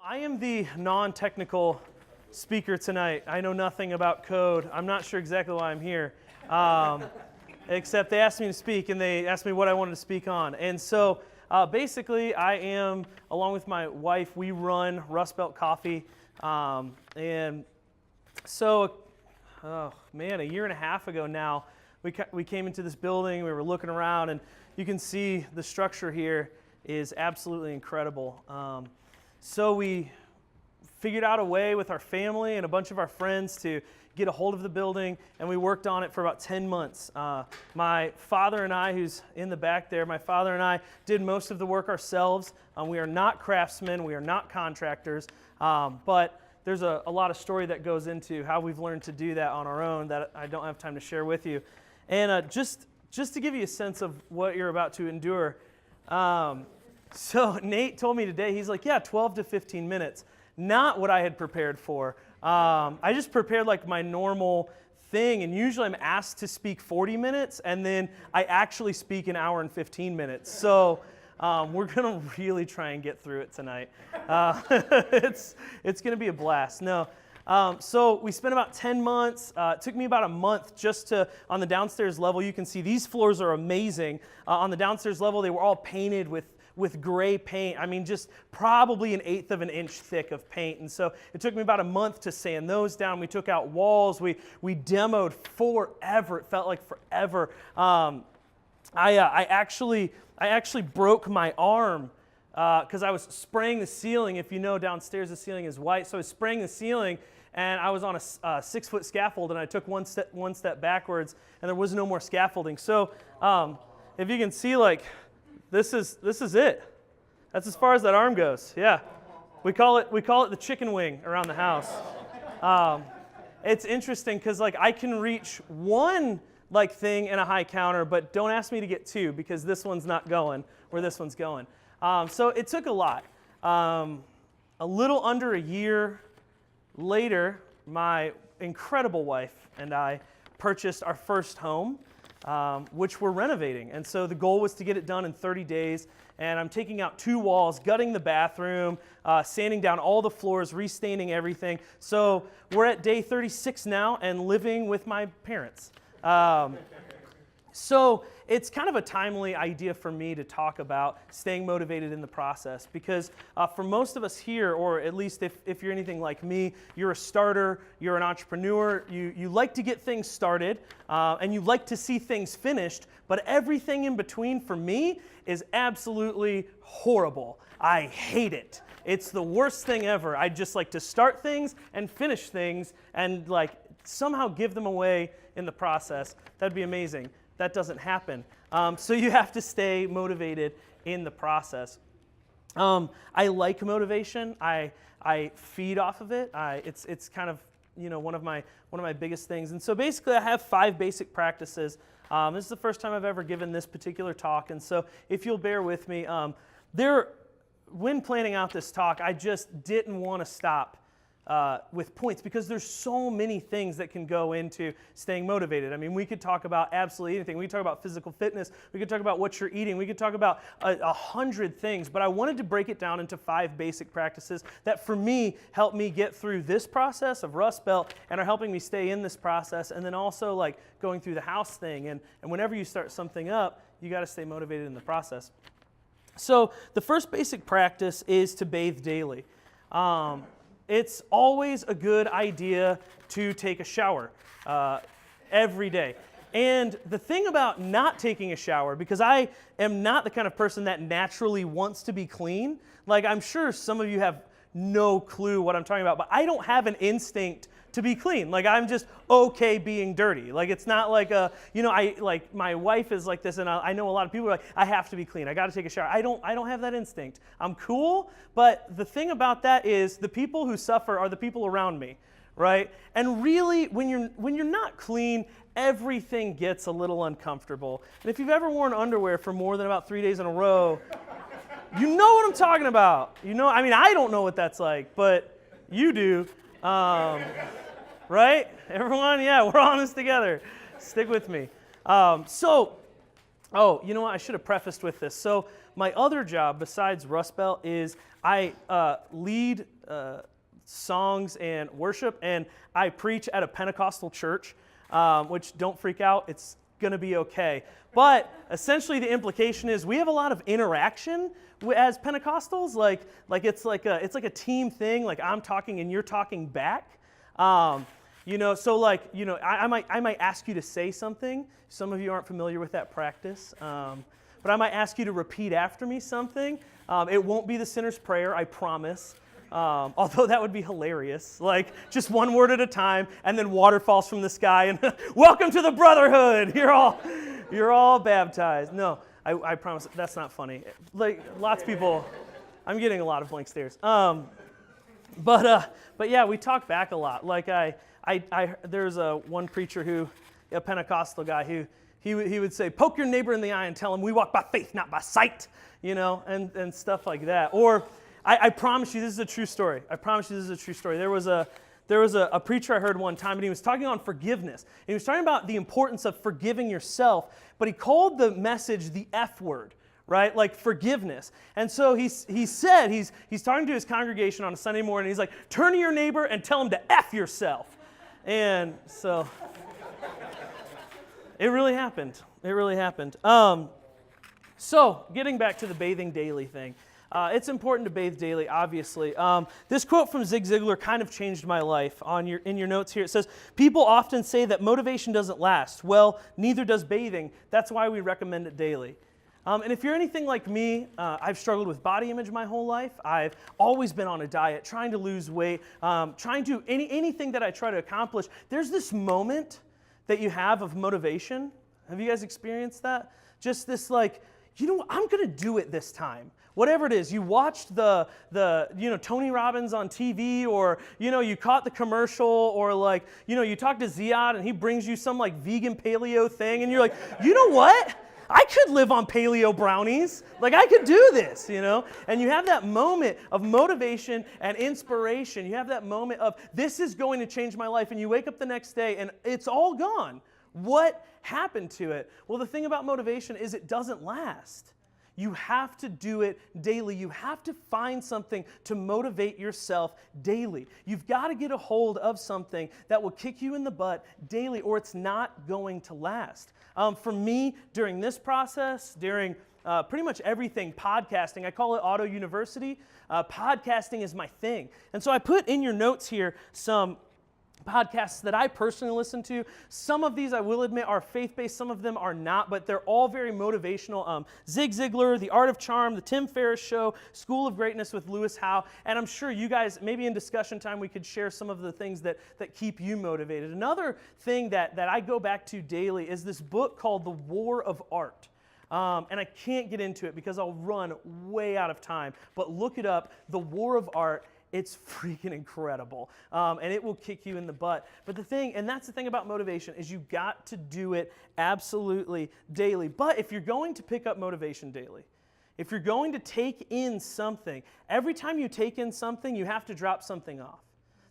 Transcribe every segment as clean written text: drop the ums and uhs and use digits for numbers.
I am the non-technical speaker tonight. I know nothing about code. I'm not sure exactly why I'm here, except they asked me to speak, and they asked me what I wanted to speak on. And so basically, I am, along with my wife, we run Rustbelt Coffee. And so, oh man, a year and a half ago now, we came into this building, we were looking around, and you can see the structure here is absolutely incredible. So we figured out a way with our family and a bunch of our friends to get a hold of the building, and we worked on it for about 10 months. My father and I, who's in the back there, my father and I did most of the work ourselves. We are not craftsmen, we are not contractors, but there's a lot of story that goes into how we've learned to do that on our own that I don't have time to share with you. And just to give you a sense of what you're about to endure, so Nate told me today, he's like, yeah, 12 to 15 minutes. Not what I had prepared for. I just prepared like my normal thing, and usually I'm asked to speak 40 minutes, and then I actually speak an hour and 15 minutes. So we're going to really try and get through it tonight. It's going to be a blast. No. So we spent about 10 months. It took me about a month just to, on the downstairs level, you can see these floors are amazing. On the downstairs level, they were all painted with gray paint. I mean, just probably 1/8 of an inch thick of paint. And so it took me about a month to sand those down. We took out walls. We demoed forever. It felt like forever. I actually broke my arm because I was spraying the ceiling. If you know, downstairs the ceiling is white. So I was spraying the ceiling, and I was on a 6-foot scaffold, and I took one step backwards, and there was no more scaffolding. So if you can see, like, this is it. That's as far as that arm goes. Yeah, we call it the chicken wing around the house. It's interesting because like I can reach one like thing in a high counter, but don't ask me to get two because this one's not going where this one's going. So it took a lot. A little under a year later, my incredible wife and I purchased our first home, which we're renovating. And so the goal was to get it done in 30 days. And I'm taking out 2 walls, gutting the bathroom, sanding down all the floors, restaining everything. So we're at day 36 now and living with my parents. So it's kind of a timely idea for me to talk about staying motivated in the process because for most of us here, or at least if you're anything like me, you're a starter, you're an entrepreneur, you like to get things started and you like to see things finished, but everything in between for me is absolutely horrible. I hate it. It's the worst thing ever. I just like to start things and finish things and like somehow give them away in the process. That'd be amazing. That doesn't happen. So you have to stay motivated in the process. I like motivation. I feed off of it. It's kind of one of my biggest things. And so basically, I have 5 basic practices. This is the first time I've ever given this particular talk, and so if you'll bear with me, when planning out this talk, I just didn't want to stop with points because there's so many things that can go into staying motivated. I mean, we could talk about absolutely anything. We could talk about physical fitness. We could talk about what you're eating. We could talk about 100 things, but I wanted to break it down into 5 basic practices that for me help me get through this process of Rustbelt and are helping me stay in this process, and then also like going through the house thing. And whenever you start something up, you got to stay motivated in the process. So the first basic practice is to bathe daily. It's always a good idea to take a shower every day. And the thing about not taking a shower, because I am not the kind of person that naturally wants to be clean, like I'm sure some of you have no clue what I'm talking about, but I don't have an instinct to be clean. Like I'm just okay being dirty. Like it's not like like my wife is like this, and I know a lot of people are like, I have to be clean. I got to take a shower. I don't have that instinct. I'm cool, but the thing about that is the people who suffer are the people around me, right? And really, when you're not clean, everything gets a little uncomfortable. And if you've ever worn underwear for more than about 3 days in a row, you know what I'm talking about. I mean, I don't know what that's like, but you do. Right? Everyone? Yeah, we're on this together. Stick with me. So Oh, you know what? I should have prefaced with this. So my other job besides Rustbelt is I lead songs and worship, and I preach at a Pentecostal church, which don't freak out. It's going to be okay. But essentially the implication is we have a lot of interaction as Pentecostals. Like it's like a team thing. Like I'm talking and you're talking back. So I might ask you to say something. Some of you aren't familiar with that practice. But I might ask you to repeat after me something. It won't be the sinner's prayer, I promise. Although that would be hilarious. Like just one word at a time, and then water falls from the sky, and welcome to the brotherhood. You're all baptized. No, I promise that's not funny. Like lots of people, I'm getting a lot of blank stares. But yeah, we talk back a lot. Like there's one preacher a Pentecostal guy who he would say, poke your neighbor in the eye and tell him we walk by faith, not by sight, and stuff like that. Or I promise you this is a true story. I promise you this is a true story. There was a preacher I heard one time, and he was talking on forgiveness. And he was talking about the importance of forgiving yourself, but he called the message the F word. Right, like forgiveness. And so he said, he's talking to his congregation on a Sunday morning, he's like, turn to your neighbor and tell him to F yourself. And so, it really happened. It really happened. So, getting back to the bathing daily thing. It's important to bathe daily, obviously. This quote from Zig Ziglar kind of changed my life. In your notes here, it says, people often say that motivation doesn't last. Well, neither does bathing. That's why we recommend it daily. And if you're anything like me, I've struggled with body image my whole life. I've always been on a diet, trying to lose weight, trying to, anything that I try to accomplish. There's this moment that you have of motivation. Have you guys experienced that? Just this like, you know what, I'm going to do it this time. Whatever it is, you watched the Tony Robbins on TV, or, you caught the commercial, or like, you talked to Ziad and he brings you some like vegan paleo thing, and you're like, you know what? I could live on paleo brownies. Like I could do this, And you have that moment of motivation and inspiration. You have that moment of this is going to change my life, and you wake up the next day and it's all gone. What happened to it? Well, the thing about motivation is it doesn't last. You have to do it daily. You have to find something to motivate yourself daily. You've got to get a hold of something that will kick you in the butt daily, or it's not going to last. For me, during this process, during pretty much everything podcasting, I call it Auto University. Podcasting is my thing. And so I put in your notes here some podcasts that I personally listen to. Some of these, I will admit, are faith-based. Some of them are not, but they're all very motivational. Zig Ziglar, The Art of Charm, The Tim Ferriss Show, School of Greatness with Lewis Howe. And I'm sure you guys, maybe in discussion time, we could share some of the things that keep you motivated. Another thing that I go back to daily is this book called The War of Art. And I can't get into it because I'll run way out of time. But look it up, The War of Art. It's freaking incredible, and it will kick you in the butt. But that's the thing about motivation, is you got to do it absolutely daily. But if you're going to pick up motivation daily, if you're going to take in something, every time you take in something, you have to drop something off.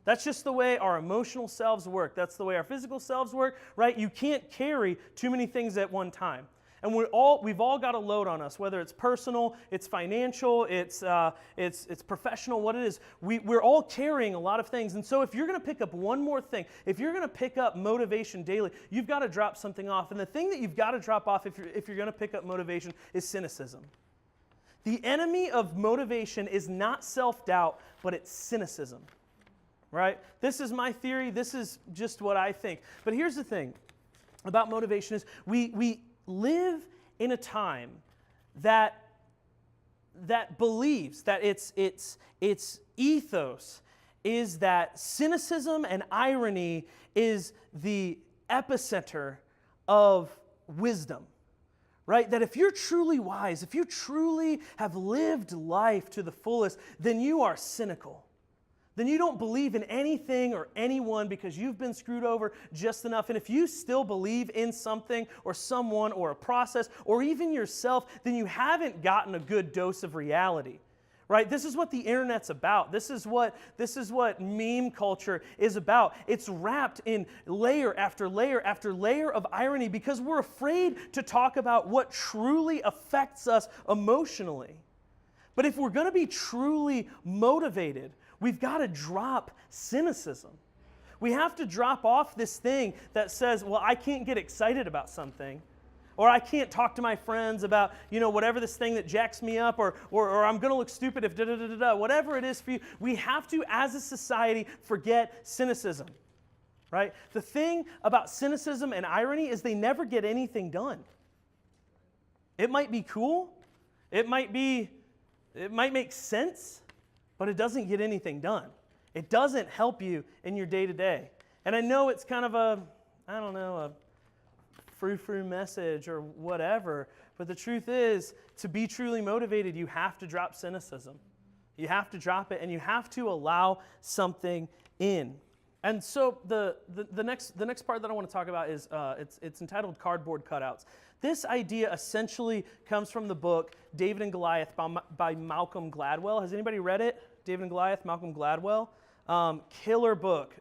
That's just the way our emotional selves work. That's the way our physical selves work, right? You can't carry too many things at one time. And we've all got a load on us, whether it's personal, it's financial, it's professional, what it is. We're all carrying a lot of things. And so if you're going to pick up one more thing, if you're going to pick up motivation daily, you've got to drop something off. And the thing that you've got to drop off if you're going to pick up motivation is cynicism. The enemy of motivation is not self-doubt, but it's cynicism. Right? This is my theory. This is just what I think. But here's the thing about motivation is we live in a time that believes that its ethos is that cynicism and irony is the epicenter of wisdom, right? That if you're truly wise, if you truly have lived life to the fullest, then you are cynical. Then you don't believe in anything or anyone because you've been screwed over just enough. And if you still believe in something or someone or a process or even yourself, then you haven't gotten a good dose of reality, Right? This is what the internet's about. This is what meme culture is about. It's wrapped in layer after layer after layer of irony because we're afraid to talk about what truly affects us emotionally. But if we're going to be truly motivated, we've got to drop cynicism. We have to drop off this thing that says, well, I can't get excited about something. Or I can't talk to my friends about, whatever this thing that jacks me up, or I'm going to look stupid if da-da-da-da-da, whatever it is for you. We have to, as a society, forget cynicism, right? The thing about cynicism and irony is they never get anything done. It might be cool. It might make sense, but it doesn't get anything done. It doesn't help you in your day-to-day. And I know it's kind of a frou-frou message or whatever, but the truth is, to be truly motivated, you have to drop cynicism. You have to drop it, and you have to allow something in. And so the next part that I want to talk about is it's entitled Cardboard Cutouts. This idea essentially comes from the book David and Goliath by Malcolm Gladwell. Has anybody read it? David and Goliath, Malcolm Gladwell. Killer book.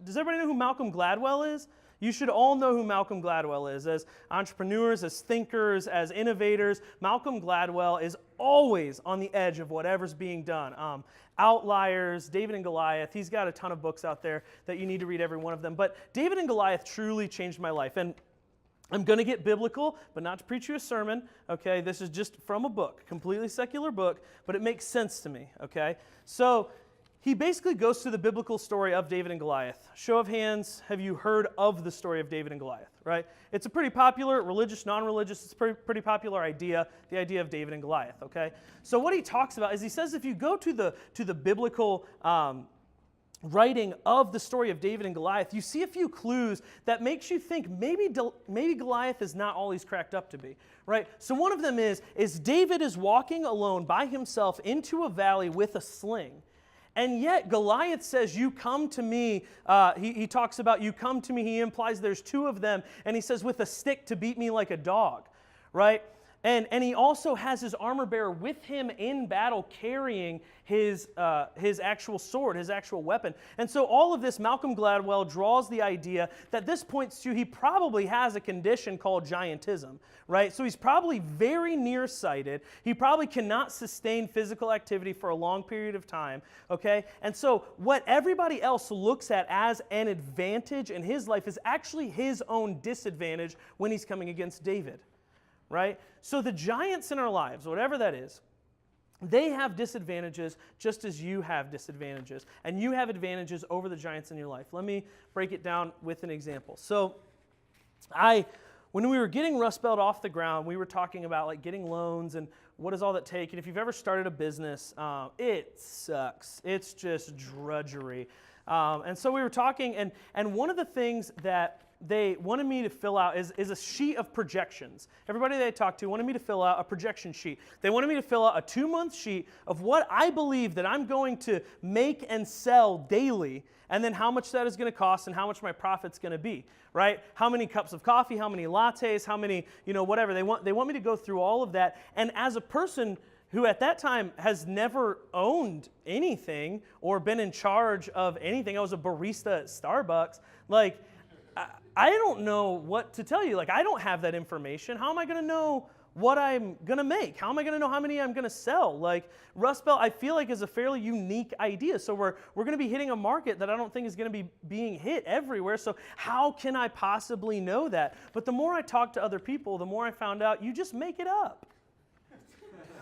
Does everybody know who Malcolm Gladwell is? You should all know who Malcolm Gladwell is. As entrepreneurs, as thinkers, as innovators, Malcolm Gladwell is always on the edge of whatever's being done. Outliers, David and Goliath, he's got a ton of books out there that you need to read every one of them. But David and Goliath truly changed my life. And I'm going to get biblical, but not to preach you a sermon, okay? This is just from a book, completely secular book, but it makes sense to me, okay? So he basically goes through the biblical story of David and Goliath. Show of hands, have you heard of the story of David and Goliath, right? It's a pretty popular, religious, non-religious, it's a pretty popular idea, the idea of David and Goliath, okay? So what he talks about is he says if you go to the biblical writing of the story of David and Goliath, you see a few clues that makes you think maybe Goliath is not all he's cracked up to be, right? So one of them is David is walking alone by himself into a valley with a sling. And yet Goliath says, you come to me. He talks about you come to me. He implies there's two of them. And he says, with a stick to beat me like a dog, right? And he also has his armor bearer with him in battle carrying his actual sword, his actual weapon. And so all of this, Malcolm Gladwell draws the idea that this points to he probably has a condition called giantism, right? So he's probably very nearsighted. He probably cannot sustain physical activity for a long period of time, okay? And so what everybody else looks at as an advantage in his life is actually his own disadvantage when he's coming against David. Right? So the giants in our lives, whatever that is, they have disadvantages just as you have disadvantages. And you have advantages over the giants in your life. Let me break it down with an example. So when we were getting Rustbelt off the ground, we were talking about like getting loans and what does all that take. And if you've ever started a business, it sucks. It's just drudgery. And so we were talking, and one of the things that they wanted me to fill out is a sheet of projections. Everybody that I talked to wanted me to fill out a projection sheet. They wanted me to fill out a 2-month sheet of what I believe that I'm going to make and sell daily, and then how much that is going to cost and how much my profit's going to be, right? How many cups of coffee, how many lattes, how many, whatever. They want me to go through all of that. And as a person who at that time has never owned anything or been in charge of anything, I was a barista at Starbucks, like, I don't know what to tell you. Like, I don't have that information. How am I going to know what I'm going to make? How am I going to know how many I'm going to sell? Like, Rustbelt, I feel like, is a fairly unique idea. So we're going to be hitting a market that I don't think is going to be being hit everywhere. So how can I possibly know that? But the more I talked to other people, the more I found out you just make it up.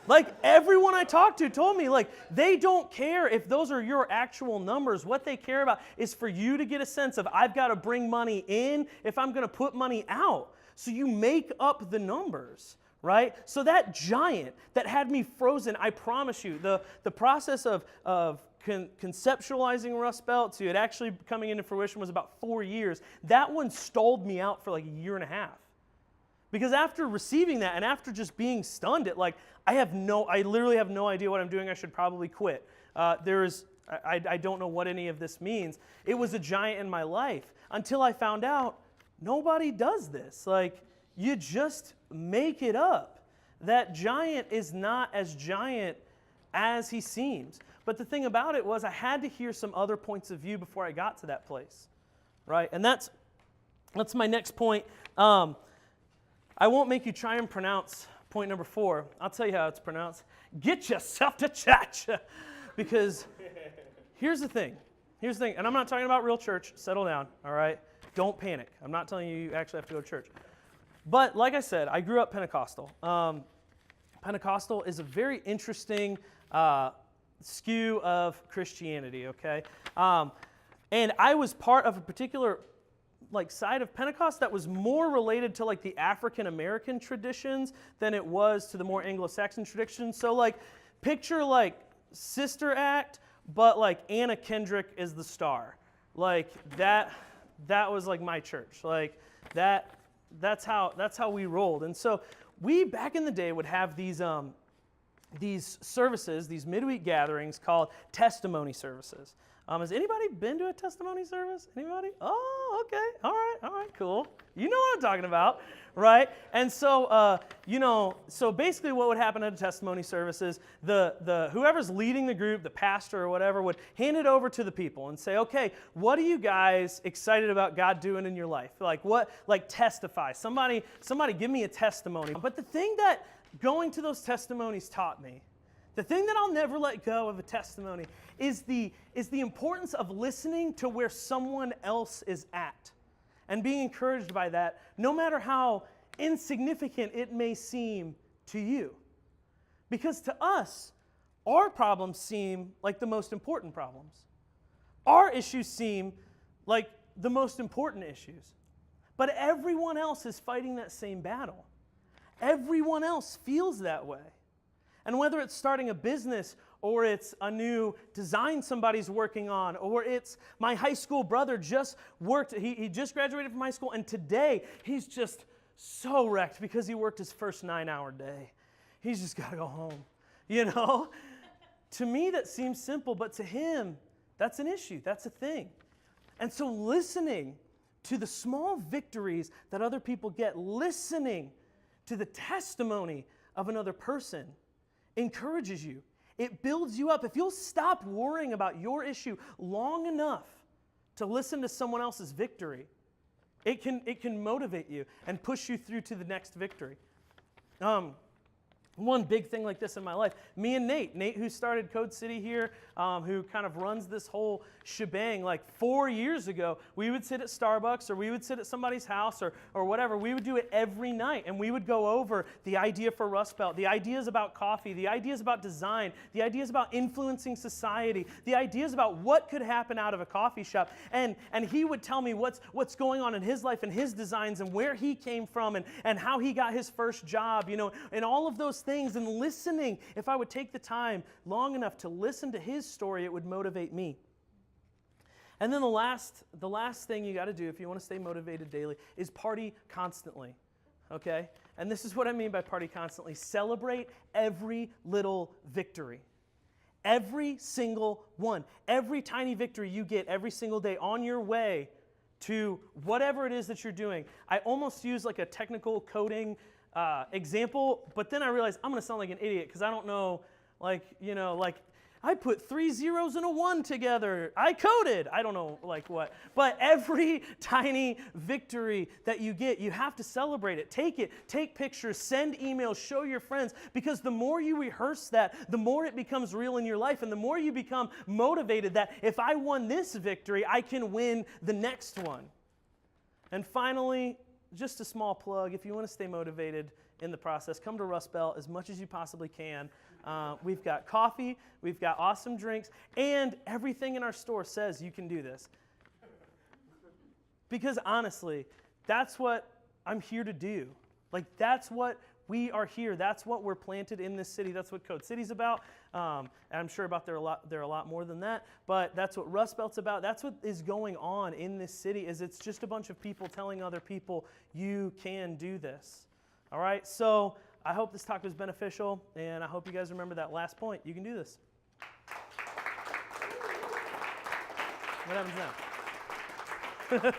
Like, everyone I talked to told me, like, they don't care if those are your actual numbers. What they care about is for you to get a sense of, I've got to bring money in if I'm going to put money out. So you make up the numbers, right? So that giant that had me frozen, I promise you, the process of conceptualizing Rustbelt to it actually coming into fruition was about 4 years. That one stalled me out for like a year and a half. Because after receiving that and after just being stunned at like, I literally have no idea what I'm doing. I should probably quit. I don't know what any of this means. It was a giant in my life until I found out nobody does this. Like, you just make it up. That giant is not as giant as he seems. But the thing about it was I had to hear some other points of view before I got to that place, right? And that's my next point. I won't make you try and pronounce point number 4. I'll tell you how it's pronounced. Get yourself to church. Because here's the thing, and I'm not talking about real church. Settle down, all right? Don't panic. I'm not telling you actually have to go to church. But like I said, I grew up Pentecostal. Pentecostal is a very interesting skew of Christianity, okay? And I was part of a particular side of Pentecost that was more related to the African American traditions than it was to the more Anglo-Saxon traditions. So picture Sister Act, but Anna Kendrick is the star. That was my church. That's how we rolled. And so we back in the day would have these services, these midweek gatherings called testimony services. Has anybody been to a testimony service? Anybody? Oh, okay. All right, cool. You know what I'm talking about, right? And so, so basically what would happen at a testimony service is the whoever's leading the group, the pastor or whatever, would hand it over to the people and say, okay, what are you guys excited about God doing in your life? Testify. Somebody give me a testimony. But the thing that going to those testimonies taught me, the thing that I'll never let go of a testimony is the importance of listening to where someone else is at and being encouraged by that, no matter how insignificant it may seem to you. Because to us, our problems seem like the most important problems. Our issues seem like the most important issues. But everyone else is fighting that same battle. Everyone else feels that way. And whether it's starting a business or it's a new design somebody's working on, or it's my high school brother just worked, he just graduated from high school, and today he's just so wrecked because he worked his first 9-hour day. He's just got to go home, To me that seems simple, but to him that's an issue, that's a thing. And so listening to the small victories that other people get, listening to the testimony of another person encourages you. It builds you up. If you'll stop worrying about your issue long enough to listen to someone else's victory, it can motivate you and push you through to the next victory. One big thing like this in my life, me and Nate who started Code City here, who kind of runs this whole shebang, 4 years ago, we would sit at Starbucks or we would sit at somebody's house or whatever. We would do it every night, and we would go over the idea for Rustbelt, the ideas about coffee, the ideas about design, the ideas about influencing society, the ideas about what could happen out of a coffee shop. And he would tell me what's going on in his life and his designs and where he came from and how he got his first job, and all of those things. And listening, if I would take the time long enough to listen to his story, it would motivate me. And then the last thing you got to do if you want to stay motivated daily is party constantly, okay? And this is what I mean by party constantly. Celebrate every little victory. Every single one. Every tiny victory you get every single day on your way to whatever it is that you're doing. I almost use a technical coding example, but then I realized I'm going to sound like an idiot because I don't know, I put 3 zeros and a 1 together. I coded. I don't know what. But every tiny victory that you get, you have to celebrate it. Take pictures, send emails, show your friends, because the more you rehearse that, the more it becomes real in your life, and the more you become motivated that if I won this victory, I can win the next one. And finally, just a small plug, if you want to stay motivated in the process, come to Rustbelt as much as you possibly can. We've got coffee, we've got awesome drinks, and everything in our store says you can do this. Because honestly, that's what I'm here to do. That's what we are here. That's what we're planted in this city. That's what Code City's about. And I'm sure there are a lot more than that, but that's what Rustbelt's about. That's what is going on in this city, is it's just a bunch of people telling other people, you can do this. All right, so I hope this talk was beneficial, and I hope you guys remember that last point. You can do this. What happens now?